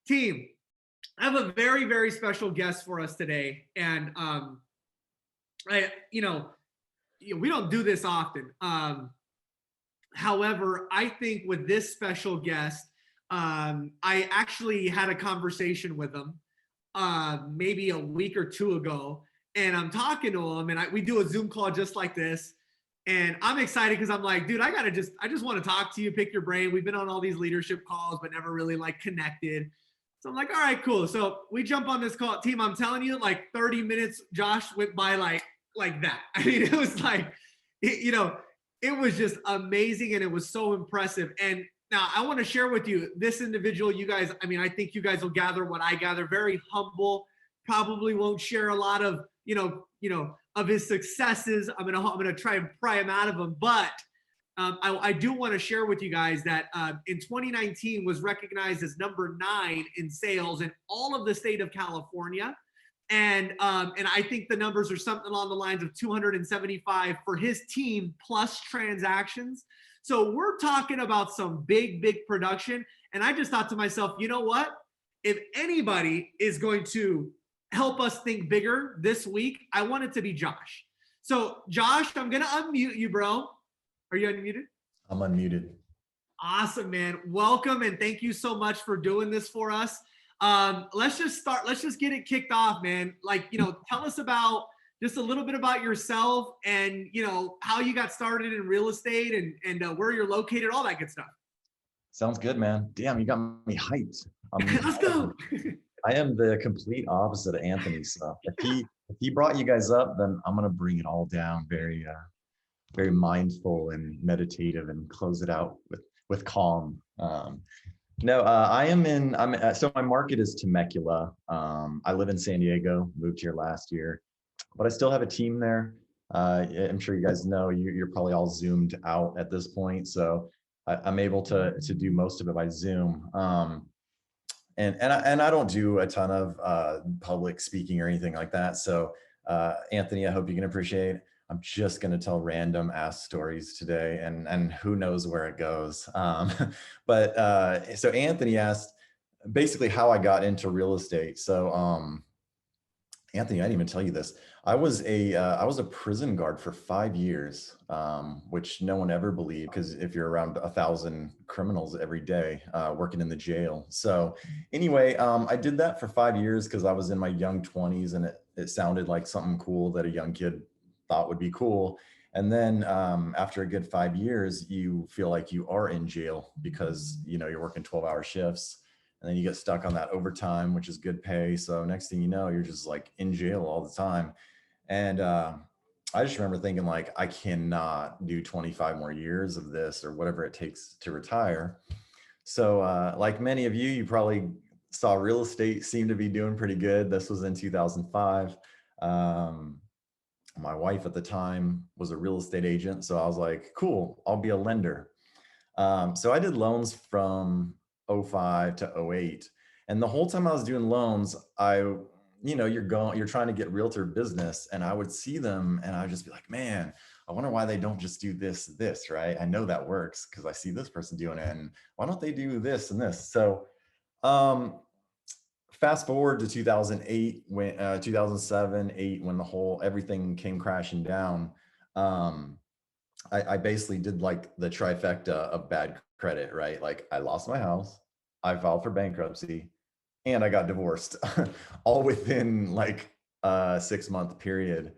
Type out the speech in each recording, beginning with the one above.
Team, I have a very, very special guest for us today. And I, we don't do this often. However, I think with this special guest, I actually had a conversation with him maybe a week or two ago, and I'm talking to him, and we do a Zoom call just like this. And I'm excited because I'm like, dude, I just want to talk to you, pick your brain. We've been on all these leadership calls, but never really like connected. So I'm like, all right, cool. So we jump on this call. Team, I'm telling you, like 30 minutes, Josh went by like that. I mean, it was like, it was just amazing, and it was so impressive. And now I want to share with you this individual. You guys, I mean, I think you guys will gather what I gather. Very humble, probably won't share a lot of, of his successes. I'm gonna try and pry him out of him, but I do want to share with you guys that in 2019 was recognized as number 9 in sales in all of the state of California. And I think the numbers are something along the lines of 275 for his team plus transactions. So we're talking about some big, big production. And I just thought to myself, you know what? If anybody is going to help us think bigger this week, I want it to be Josh. So Josh, I'm going to unmute you, bro. Are you unmuted? I'm unmuted. Awesome, man. Welcome. And thank you so much for doing this for us. Let's just get it kicked off, man. Like, tell us about just a little bit about yourself and, how you got started in real estate and where you're located, all that good stuff. Sounds good, man. Damn, you got me hyped. Let's go. I am the complete opposite of Anthony. So if he brought you guys up, then I'm going to bring it all down very, very mindful and meditative and close it out with calm. So my market is Temecula. I live in San Diego, moved here last year, but I still have a team there. I'm sure you guys know you're probably all zoomed out at this point. So I'm able to do most of it by Zoom. And I don't do a ton of public speaking or anything like that. So Anthony, I hope you can appreciate, I'm just going to tell random ass stories today, and who knows where it goes. So Anthony asked basically how I got into real estate. So Anthony, I didn't even tell you this. I was a prison guard for 5 years, which no one ever believed, because if you're around 1,000 criminals every day working in the jail. So anyway, I did that for 5 years because I was in my young 20s, and it sounded like something cool that a young kid thought would be cool. And then after a good 5 years, you feel like you are in jail because you're working 12-hour shifts, and then you get stuck on that overtime, which is good pay. So next thing you know, you're just like in jail all the time. And I just remember thinking, like, I cannot do 25 more years of this or whatever it takes to retire. So like many of you probably saw real estate seem to be doing pretty good. This was in 2005. My wife at the time was a real estate agent. So I was like, cool, I'll be a lender. So I did loans from 05 to 08. And the whole time I was doing loans, you're trying to get realtor business, and I would see them and I would just be like, man, I wonder why they don't just do this, right? I know that works because I see this person doing it, and why don't they do this and this? So fast forward to 2008, when 2007, 8, when everything came crashing down. I basically did like the trifecta of bad credit, right? Like I lost my house, I filed for bankruptcy, and I got divorced all within like a 6-month period.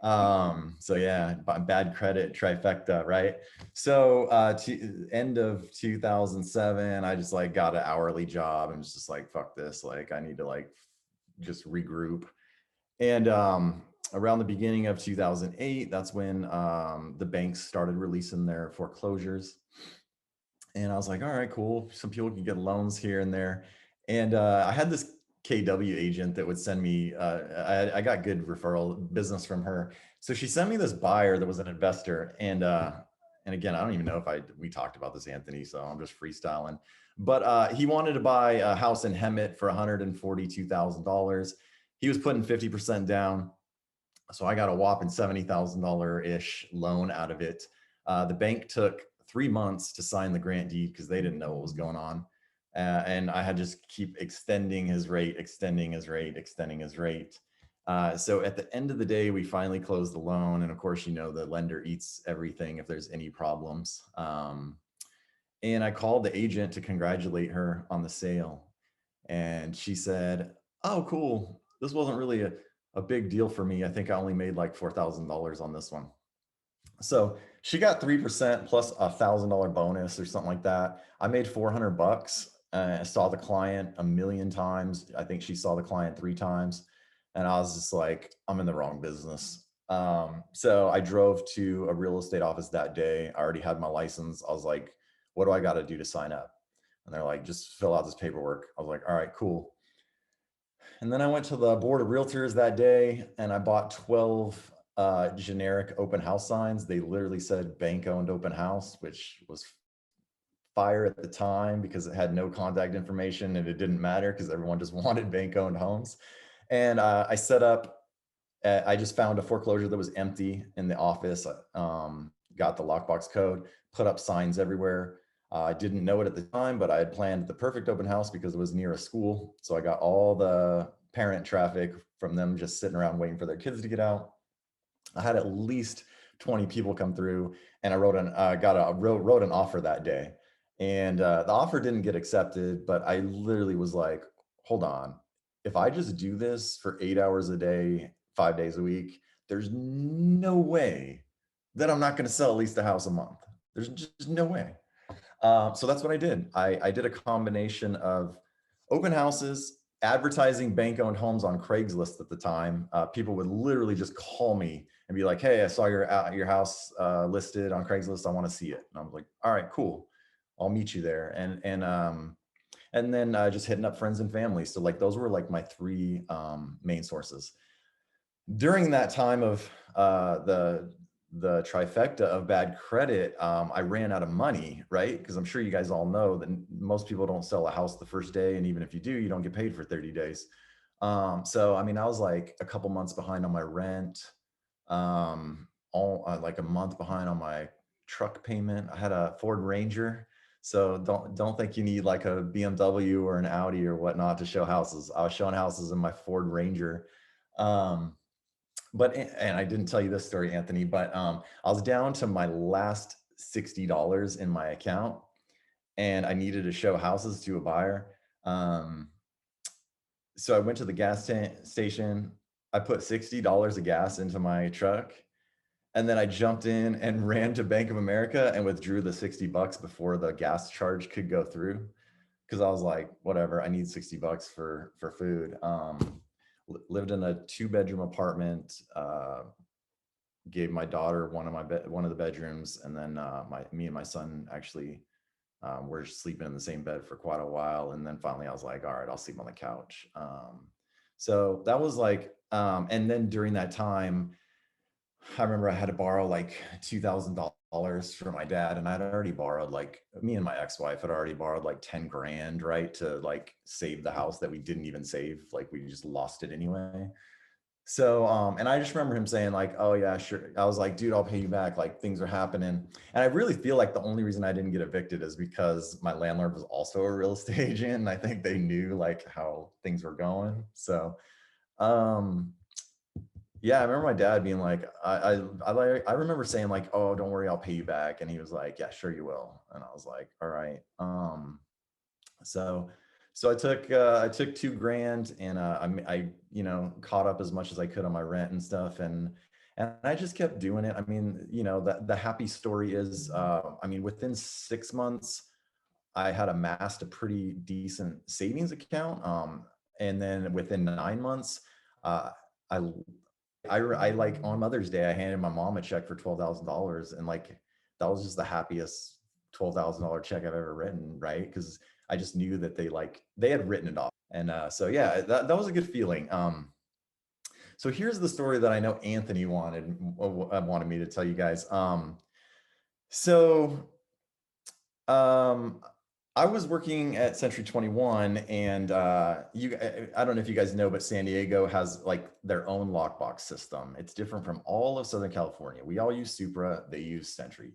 So yeah, bad credit trifecta, right? So to end of 2007, I just like got an hourly job and was just like, fuck this, like I need to like just regroup. And around the beginning of 2008, that's when the banks started releasing their foreclosures. And I was like, all right, cool. Some people can get loans here and there. And I had this KW agent that would send me, I got good referral business from her. So she sent me this buyer that was an investor. And again, I don't even know if we talked about this, Anthony, so I'm just freestyling. But he wanted to buy a house in Hemet for $142,000. He was putting 50% down. So I got a whopping $70,000-ish loan out of it. The bank took 3 months to sign the grant deed because they didn't know what was going on. And I had to just keep extending his rate, extending his rate, extending his rate. So at the end of the day, we finally closed the loan. And of course, you know, the lender eats everything if there's any problems. And I called the agent to congratulate her on the sale. And she said, "Oh, cool. This wasn't really a big deal for me. I think I only made like $4,000 on this one." So she got 3% plus $1,000 bonus or something like that. I made 400 bucks. I saw the client a million times. I think she saw the client 3 times. And I was just like, I'm in the wrong business. So I drove to a real estate office that day. I already had my license. I was like, what do I got to do to sign up? And they're like, just fill out this paperwork. I was like, all right, cool. And then I went to the board of realtors that day and I bought 12 generic open house signs. They literally said bank owned open house, which was fire at the time because it had no contact information and it didn't matter because everyone just wanted bank owned homes. And I set up, I just found a foreclosure that was empty in the office, got the lockbox code, put up signs everywhere. I didn't know it at the time, but I had planned the perfect open house because it was near a school. So I got all the parent traffic from them just sitting around waiting for their kids to get out. I had at least 20 people come through, and I wrote an offer that day. And the offer didn't get accepted, but I literally was like, hold on, if I just do this for 8 hours a day, 5 days a week, there's no way that I'm not going to sell at least a house a month. There's just no way. So that's what I did. I did a combination of open houses, advertising bank-owned homes on Craigslist at the time. People would literally just call me and be like, "Hey, I saw your house listed on Craigslist. I want to see it." And I was like, "All right, cool. I'll meet you there." And then just hitting up friends and family. So like those were like my 3 main sources. During that time of the trifecta of bad credit, I ran out of money, right? Because I'm sure you guys all know that most people don't sell a house the first day, and even if you do, you don't get paid for 30 days. So I mean, I was like a couple months behind on my rent, all like a month behind on my truck payment. I had a Ford Ranger, so don't think you need like a BMW or an Audi or whatnot to show houses. I was showing houses in my Ford Ranger. Um, but and I didn't tell you this story, Anthony, but I was down to my last $60 in my account, and I needed to show houses to a buyer. Um, so I went to the station. I put $60 of gas into my truck, and then I jumped in and ran to Bank of America and withdrew the 60 bucks before the gas charge could go through. Because I was like, whatever, I need 60 bucks for food. Lived in a 2-bedroom apartment. Gave my daughter one of the bedrooms, and then me and my son actually were sleeping in the same bed for quite a while. And then finally, I was like, all right, I'll sleep on the couch. So that was like, and then during that time, I remember I had to borrow like $2,000 from my dad, and I'd already borrowed like me and my ex-wife had already borrowed like 10 grand, right, to like save the house that we didn't even save, like we just lost it anyway. So, and I just remember him saying like, "Oh yeah, sure." I was like, "Dude, I'll pay you back. Like things are happening." And I really feel like the only reason I didn't get evicted is because my landlord was also a real estate agent, and I think they knew like how things were going. So, um, yeah, I remember my dad being like, I remember saying like, "Oh, don't worry, I'll pay you back," and he was like, "Yeah, sure you will." And I was like, "All right." So I took 2 grand, and caught up as much as I could on my rent and stuff, and I just kept doing it. I mean, the happy story is, I mean, within 6 months, I had amassed a pretty decent savings account, and then within 9 months, uh, I I like on Mother's Day, I handed my mom a check for $12,000, and like that was just the happiest $12,000 check I've ever written, right? Because I just knew that they had written it off, and so yeah, that was a good feeling. So here's the story that I know Anthony wanted me to tell you guys. So um, I was working at Century 21, and I don't know if you guys know, but San Diego has like their own lockbox system. It's different from all of Southern California. We all use Supra, they use Century.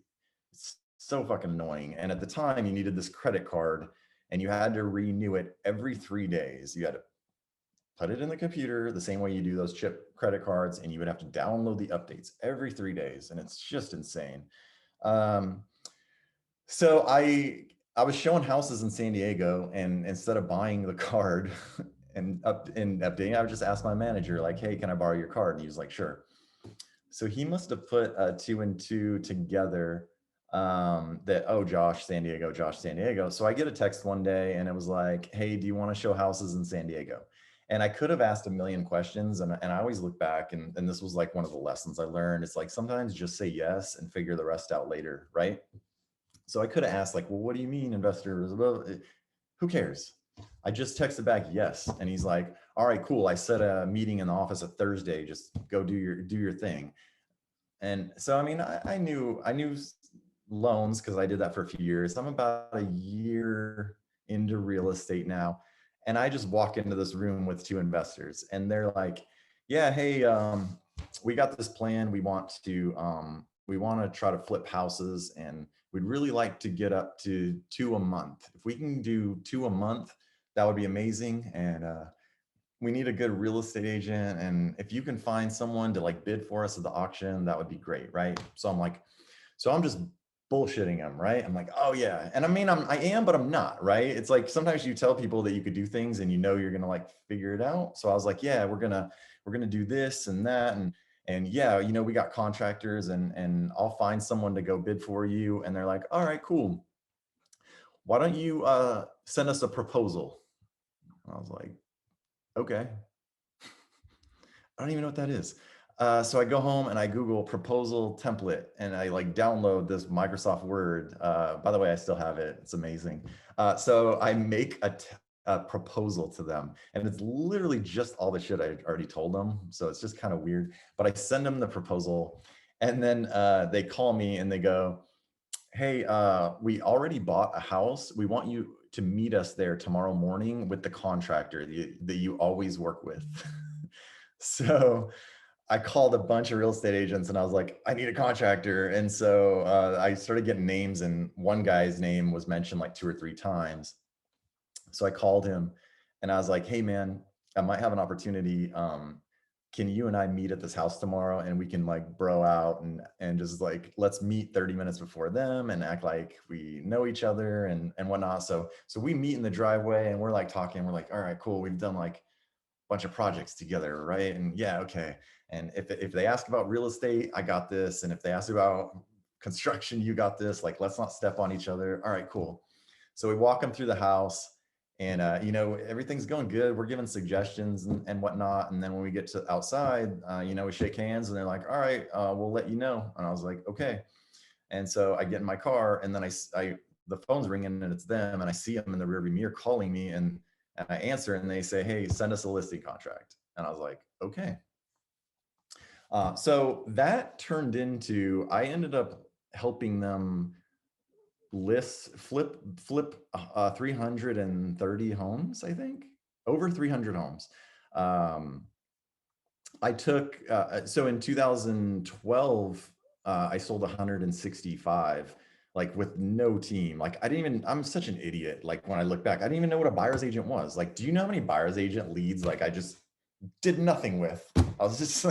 It's so fucking annoying. And at the time, you needed this credit card, and you had to renew it every 3 days. You had to put it in the computer the same way you do those chip credit cards, and you would have to download the updates every 3 days, and it's just insane. Um, so I was showing houses in San Diego, and instead of buying the card and updating, I would just ask my manager, like, hey, can I borrow your card? And he was like, sure. So he must have put two and two together, that, oh, Josh, San Diego, Josh, San Diego. So I get a text one day and it was like, hey, do you want to show houses in San Diego? And I could have asked a million questions. And I always look back, and this was like one of the lessons I learned. It's like, sometimes just say yes and figure the rest out later, right? So I could have asked, like, well, what do you mean, investors? Well, who cares? I just texted back yes. And he's like, all right, cool. I set a meeting in the office a Thursday. Just go do your thing. And so, I mean, I knew loans because I did that for a few years. I'm about a year into real estate now. And I just walk into this room with two investors, and they're like, yeah, hey, we got this plan. We want to try to flip houses, and we'd really like to get up to 2 a month. If we can do 2 a month, that would be amazing. And we need a good real estate agent. And if you can find someone to like bid for us at the auction, that would be great. Right. So I'm like, so I'm just bullshitting them. Right. I'm like, oh yeah. And I mean, I am, but I'm not. Right. It's like, sometimes you tell people that you could do things and you know you're going to like figure it out. So I was like, yeah, we're going to do this and that. And yeah, you know, we got contractors, and I'll find someone to go bid for you. And they're like, all right, cool. Why don't you send us a proposal? I was like, okay. I don't even know what that is. So I go home and I Google proposal template, and I like download this Microsoft Word. By the way, I still have it. It's amazing. So I make a proposal to them, and it's literally just all the shit I already told them. So it's just kind of weird, but I send them the proposal, and then they call me and they go, hey, we already bought a house. We want you to meet us there tomorrow morning with the contractor that you always work with. So I called a bunch of real estate agents and I was like, I need a contractor. And so I started getting names, and one guy's name was mentioned like 2 or 3 times. So I called him and I was like, hey man, I might have an opportunity. Can you and I meet at this house tomorrow, and we can like bro out and just like, let's meet 30 minutes before them and act like we know each other and whatnot. So we meet in the driveway and we're like talking, we're like, all right, cool. We've done like bunch of projects together, right? And yeah, okay. And if they ask about real estate, I got this. And if they ask about construction, you got this. Like, let's not step on each other. All right, cool. So we walk them through the house, and you know, everything's going good. We're giving suggestions and whatnot. And then when we get to outside, you know, we shake hands, and they're like, all right, we'll let you know. And I was like, okay. And so I get in my car, and then the phone's ringing, and it's them, and I see them in the rearview mirror calling me, and I answer, and they say, hey, send us a listing contract. And I was like, okay. So that turned into, I ended up helping them flip 330 homes, I think, over 300 homes. I took, so in 2012, I sold 165, like with no team. Like I'm such an idiot. Like when I look back, I didn't even know what a buyer's agent was. Like, do you know how many buyer's agent leads? Like I just did nothing with. I was just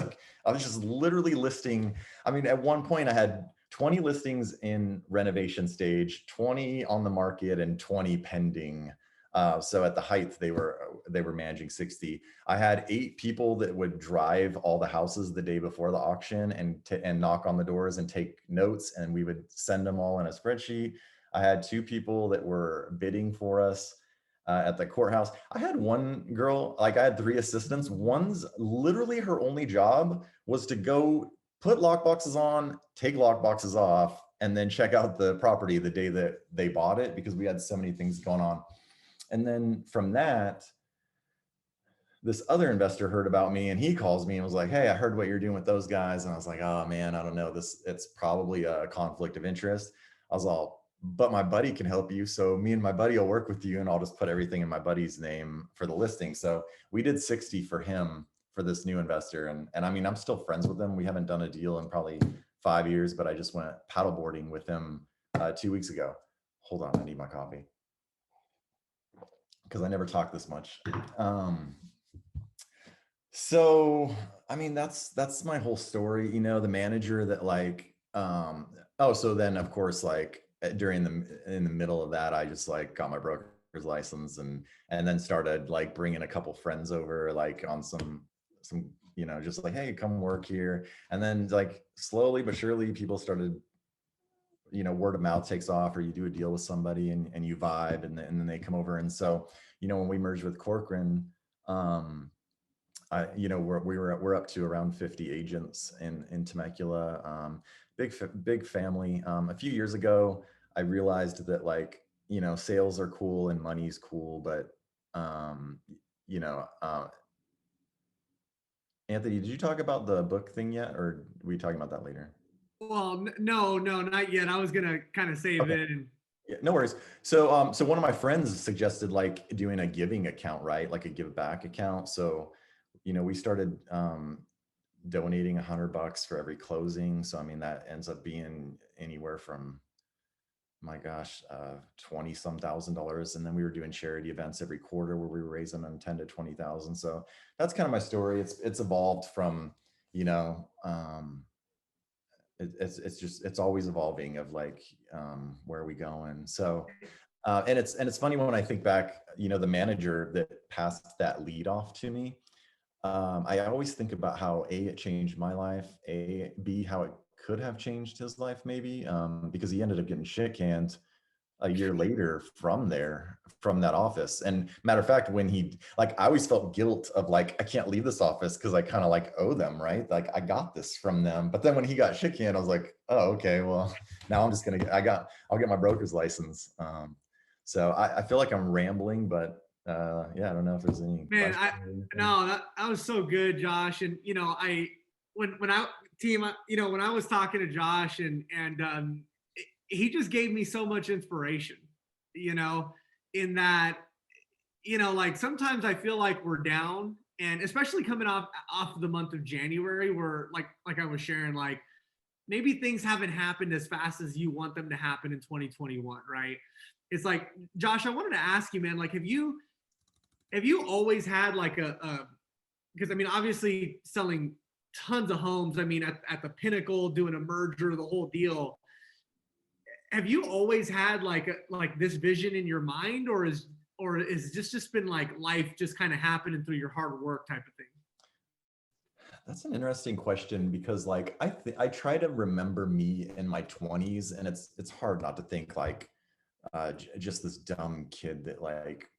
literally listing. I mean, at one point I had 20 listings in renovation stage, 20 on the market, and 20 pending. So at the height, they were managing 60. I had 8 people that would drive all the houses the day before the auction and knock on the doors and take notes, and we would send them all in a spreadsheet. I had 2 people that were bidding for us at the courthouse. I had one girl, like I had 3 assistants. One's literally her only job was to go put lock boxes on, take lock boxes off, and then check out the property the day that they bought it, because we had so many things going on. And then from that, this other investor heard about me, and he calls me and was like, hey, I heard what you're doing with those guys. And I was like, oh man, I don't know, it's probably a conflict of interest. I was all, but my buddy can help you. So me and my buddy will work with you, and I'll just put everything in my buddy's name for the listing. So we did 60 for him for this new investor. And I mean, I'm still friends with him. We haven't done a deal in probably 5 years, but I just went paddleboarding with him 2 weeks ago. Hold on, I need my coffee. because I never talk this much. So I mean that's my whole story. You know, the manager that like oh, so then of course like during the in the middle of that, I just like got my broker's license and then started like bringing a couple friends over like on some you know just like hey come work here, and then like slowly but surely people started, you know, word of mouth takes off, or you do a deal with somebody and you vibe, and then they come over. And so you know when we merged with Corcoran, um you know, we're up to around 50 agents in Temecula. Big family. A few years ago, I realized that like, you know, sales are cool and money's cool, but um, you know, Anthony, did you talk about the book thing yet, or are we talking about that later? Well, no, no, not yet. I was gonna kind of save Okay. it. And Yeah, no worries. So, so one of my friends suggested like doing a giving account, right? Like a give back account. So, you know, we started donating $100 for every closing. So I mean that ends up being anywhere from, my gosh, 20 some $1,000s. And then we were doing charity events every quarter where we were raising them 10 to 20,000. So that's kind of my story. It's evolved from, you know, it's just it's always evolving of like where are we going. So and it's funny when I think back, you know, the manager that passed that lead off to me, I always think about how A, it changed my life, B, how it could have changed his life maybe, because he ended up getting shit canned a year later from there, from that office. And matter of fact, when he, like, I always felt guilt of like, I can't leave this office because I kind of like owe them, right? Like I got this from them. But then when he got shit canned, I was like, oh, okay, well, now I'm just gonna, I'll get my broker's license. So I feel like I'm rambling, but yeah, I don't know if there's any man, questions or anything. no, that was so good, Josh. And you know, when I team, you know, when I was talking to Josh and he just gave me so much inspiration, you know, in that, you know, like sometimes I feel like we're down, and especially coming off of the month of January, where like I was sharing, like maybe things haven't happened as fast as you want them to happen in 2021, right? It's like, Josh, I wanted to ask you, man, like have you always had like a because I mean, obviously selling tons of homes, I mean, at the pinnacle, doing a merger, the whole deal. Have you always had like this vision in your mind, or is this just been like life just kind of happening through your hard work type of thing? That's an interesting question because like I try to remember me in my 20s, and it's hard not to think like just this dumb kid that like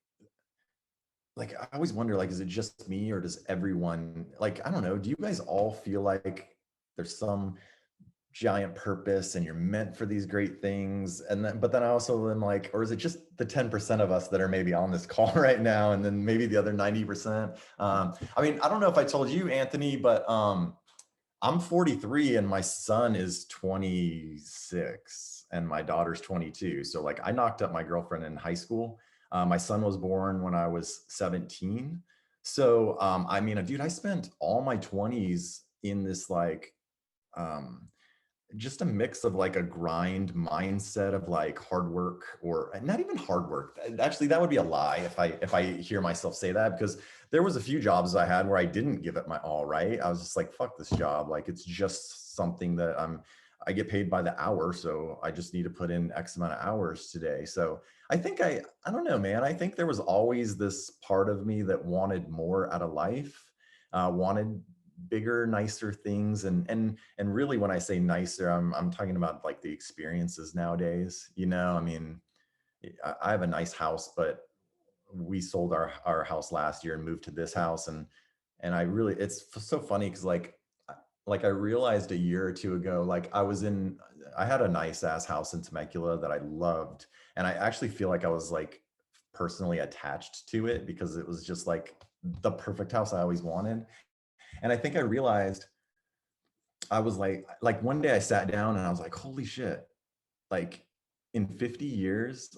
I always wonder like is it just me or does everyone, like I don't know, do you guys all feel like there's some giant purpose and you're meant for these great things? And then but then I also am like, or is it just the 10% of us that are maybe on this call right now and then maybe the other 90%? I mean, I don't know if I told you, Anthony, but I'm 43 and my son is 26 and my daughter's 22. So like I knocked up my girlfriend in high school. My son was born when I was 17. So I mean, dude, I spent all my 20s in this like um just a mix of like a grind mindset of like hard work, or not even hard work. Actually, that would be a lie if I hear myself say that, because there was a few jobs I had where I didn't give it my all, right? I was just like, fuck this job. Like it's just something that I get paid by the hour, so I just need to put in X amount of hours today. So I think I don't know, man. I think there was always this part of me that wanted more out of life, wanted bigger, nicer things. And really when I say nicer, I'm talking about like the experiences nowadays. You know, I mean, I have a nice house, but we sold our house last year and moved to this house. And I really, it's so funny because like I realized a year or two ago, like I had a nice ass house in Temecula that I loved. And I actually feel like I was like personally attached to it because it was just like the perfect house I always wanted. And I think I realized I was like one day I sat down and I was like, holy shit, like in 50 years,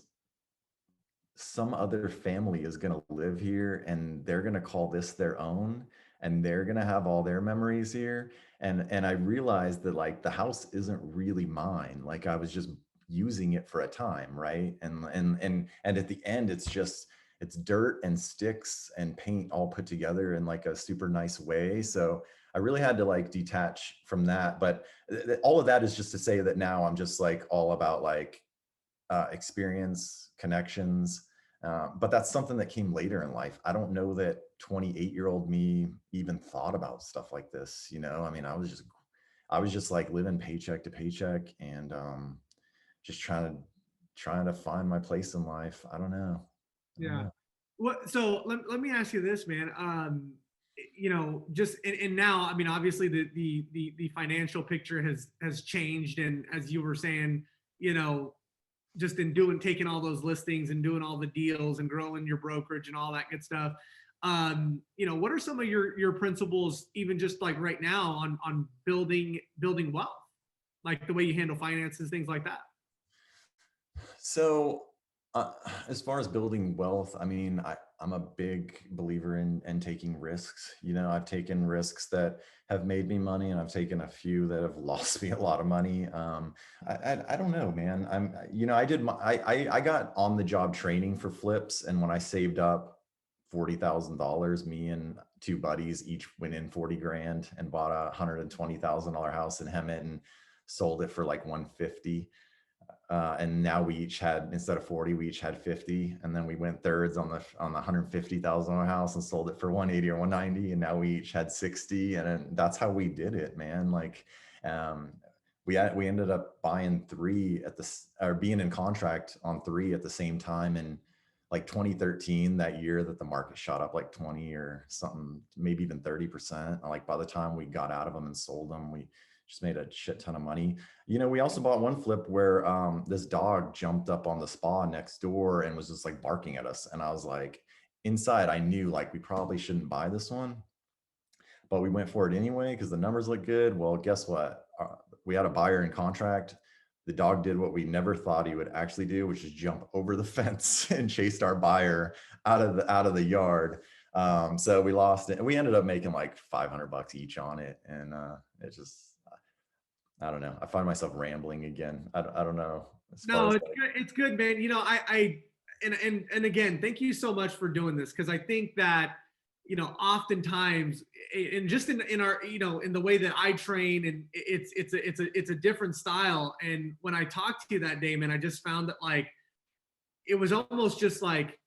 some other family is going to live here and they're going to call this their own, and they're going to have all their memories here. And I realized that like the house isn't really mine. Like I was just using it for a time, right? And at the end, it's just it's dirt and sticks and paint all put together in like a super nice way. So I really had to like detach from that. But all of that is just to say that now I'm just like all about like experience, connections. But that's something that came later in life. I don't know that 28-year-old me even thought about stuff like this. I mean, I was just like living paycheck to paycheck and just trying to find my place in life. I don't know. I don't Yeah. know. What? So let me ask you this, man. Just and now, I mean, obviously the financial picture has changed, and as you were saying, you know, just in doing taking all those listings and doing all the deals and growing your brokerage and all that good stuff. What are some of your principles, even just like right now, on building wealth, like the way you handle finances, things like that? So, uh, as far as building wealth, I mean, I'm a big believer in taking risks. I've taken risks that have made me money, and I've taken a few that have lost me a lot of money. I don't know, man. I did I got on the job training for flips, and when I saved up $40,000, me and two buddies each went in 40 grand and bought $120,000 house in Hemet and sold it for like 150. And now we each had, instead of 40, we each had 50. And then we went thirds on the $150,000 house and sold it for 180 or 190. And now we each had 60. And then that's how we did it, man. Like, um, we ended up buying three or being in contract on three at the same time. And like 2013, that year that the market shot up like 20 or something, maybe even 30%. Like by the time we got out of them and sold them, we just made a shit ton of money. We also bought one flip where this dog jumped up on the spa next door and was just like barking at us. And I was like, inside, I knew like we probably shouldn't buy this one, but we went for it anyway because the numbers look good. Well, guess what? We had a buyer in contract. The dog did what we never thought he would actually do, which is jump over the fence and chased our buyer out of the yard. So we lost it, and we ended up making like $500 each on it, and it just I don't know. I find myself rambling again. I don't know as far No, as it's like, good. It's good, man. I and again, thank you so much for doing this, because I think that oftentimes, and just in our in the way that I train, and it's a different style. And when I talked to you that day, man, I just found that like it was almost just like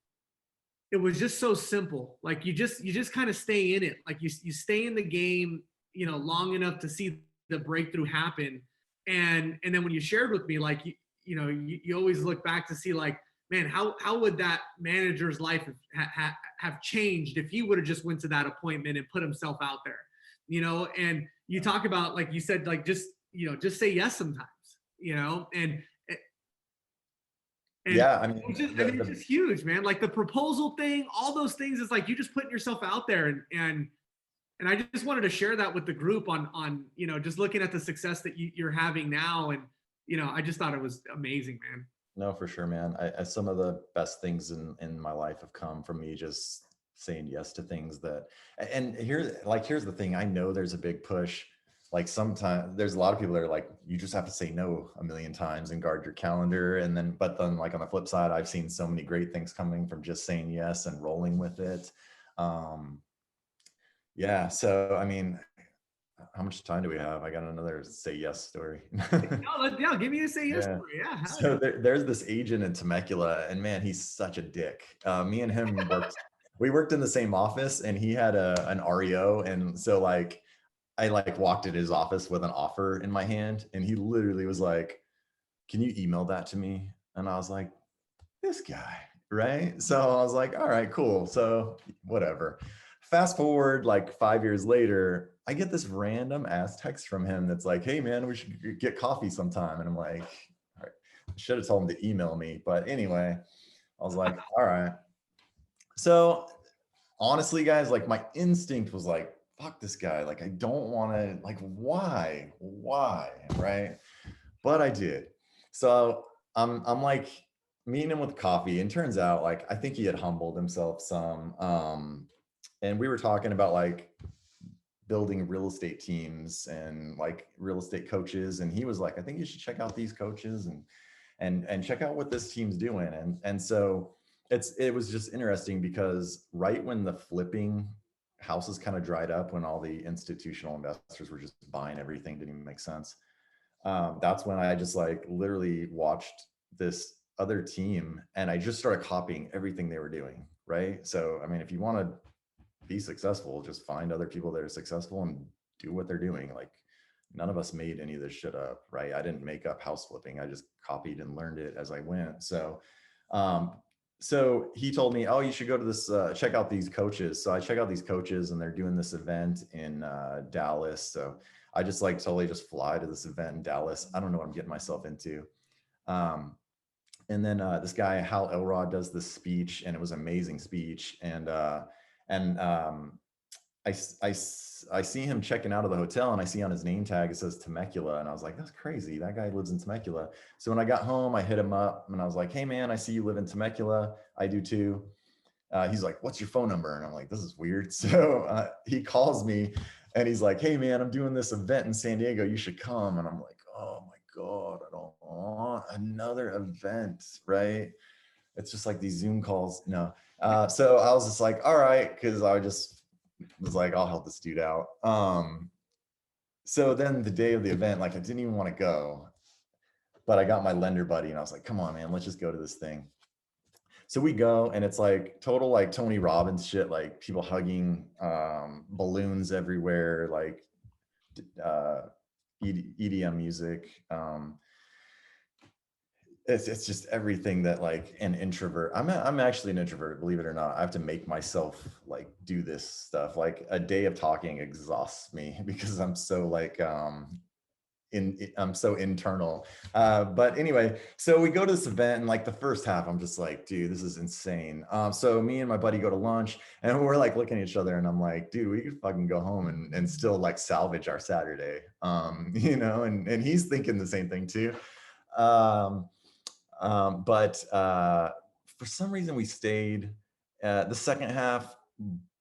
it was just so simple. Like you just kind of stay in it. Like you stay in the game, long enough to see the breakthrough happen. And then when you shared with me, like you always look back to see like, man, how would that manager's life have changed if he would have just went to that appointment and put himself out there, and you talk about, like you said, like just say yes sometimes, and yeah, I mean, it's just huge, man. Like the proposal thing, all those things is like you just putting yourself out there, and I just wanted to share that with the group on just looking at the success that you're having now, and I just thought it was amazing, man. no, for sure, man. Some of the best things in my life have come from me just saying yes to things and here's the thing. I know there's a big push. Like sometimes there's a lot of people that are like, you just have to say no a million times and guard your calendar. But then like on the flip side, I've seen so many great things coming from just saying yes and rolling with it. Um, yeah. So, I mean, how much time do we have? I got another say yes story. Yeah, give me a say yes Yeah. story. Yeah, hell So there's this agent in Temecula, and man, he's such a dick. Me and him we worked in the same office, and he had an REO. And so like, I like walked in his office with an offer in my hand, and he literally was like, "Can you email that to me?" And I was like, "This guy," right? So I was like, "All right, cool." So whatever. Fast forward like 5 years later, I get this random ass text from him that's like, "Hey man, we should get coffee sometime." And I'm like, "All right." I should have told him to email me, but anyway, I was like, "All right." So honestly, guys, like my instinct was like, fuck this guy. Like, I don't want to, like, why, right? But I did. So I'm like meeting him with coffee, and turns out like I think he had humbled himself some. And we were talking about like building real estate teams and like real estate coaches, and he was like, I think you should check out these coaches and check out what this team's doing. And so it was just interesting because right when the flipping houses kind of dried up, when all the institutional investors were just buying everything, didn't even make sense. That's when I just like literally watched this other team and I just started copying everything they were doing. Right. So, I mean, if you want to be successful, just find other people that are successful and do what they're doing. Like none of us made any of this shit up. Right. I didn't make up house flipping. I just copied and learned it as I went. Um, so he told me, oh, you should go to this, check out these coaches. So I check out these coaches and they're doing this event in Dallas. So I just like totally just fly to this event in Dallas. I don't know what I'm getting myself into. Um, and then this guy Hal Elrod does this speech, and it was an amazing speech. And I see him checking out of the hotel, and I see on his name tag it says Temecula, and I was like, that's crazy. That guy lives in Temecula. So when I got home, I hit him up, and I was like, hey man, I see you live in Temecula. I do too. He's like, what's your phone number? And I'm like, this is weird. So he calls me and he's like, hey man, I'm doing this event in San Diego. You should come. And I'm like, oh my God, I don't want another event, right? It's just like these Zoom calls. No. So I was just like, all right, because I just was like, I'll help this dude out. So then the day of the event, like I didn't even want to go, but I got my lender buddy and I was like, come on, man, let's just go to this thing. So we go and it's like total like Tony Robbins shit, like people hugging, balloons everywhere, like EDM music. It's just everything that like an introvert. I'm actually an introvert, believe it or not. I have to make myself like do this stuff. Like a day of talking exhausts me because I'm so like I'm so internal. But anyway, so we go to this event and like the first half, I'm just like, dude, this is insane. So me and my buddy go to lunch and we're like looking at each other and I'm like, dude, we could fucking go home and still like salvage our Saturday. And he's thinking the same thing too. But for some reason we stayed. The second half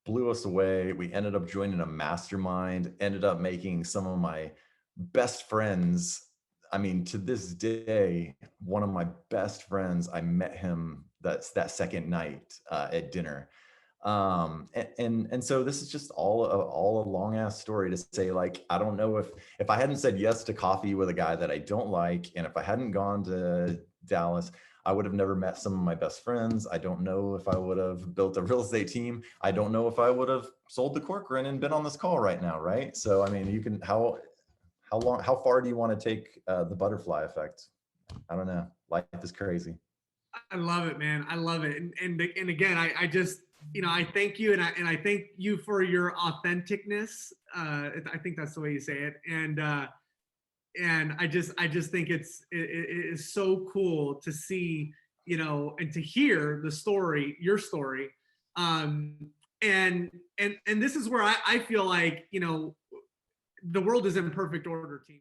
blew us away. We ended up joining a mastermind, ended up making some of my best friends. I mean, to this day, one of my best friends, I met him that second night at dinner. And so this is just all a long ass story to say, like, I don't know if I hadn't said yes to coffee with a guy that I don't like, and if I hadn't gone to Dallas, I would have never met some of my best friends. I don't know if I would have built a real estate team. I don't know if I would have sold to Corcoran and been on this call right now, right? So I mean, you can how far do you want to take the butterfly effect? I don't know. Life is crazy. I love it, man. I love it. And again, I just, I thank you, and I thank you for your authenticness. I think that's the way you say it. And I just think it is so cool to see, and to hear the story, your story. Um, and this is where I feel like, the world is in perfect order, team.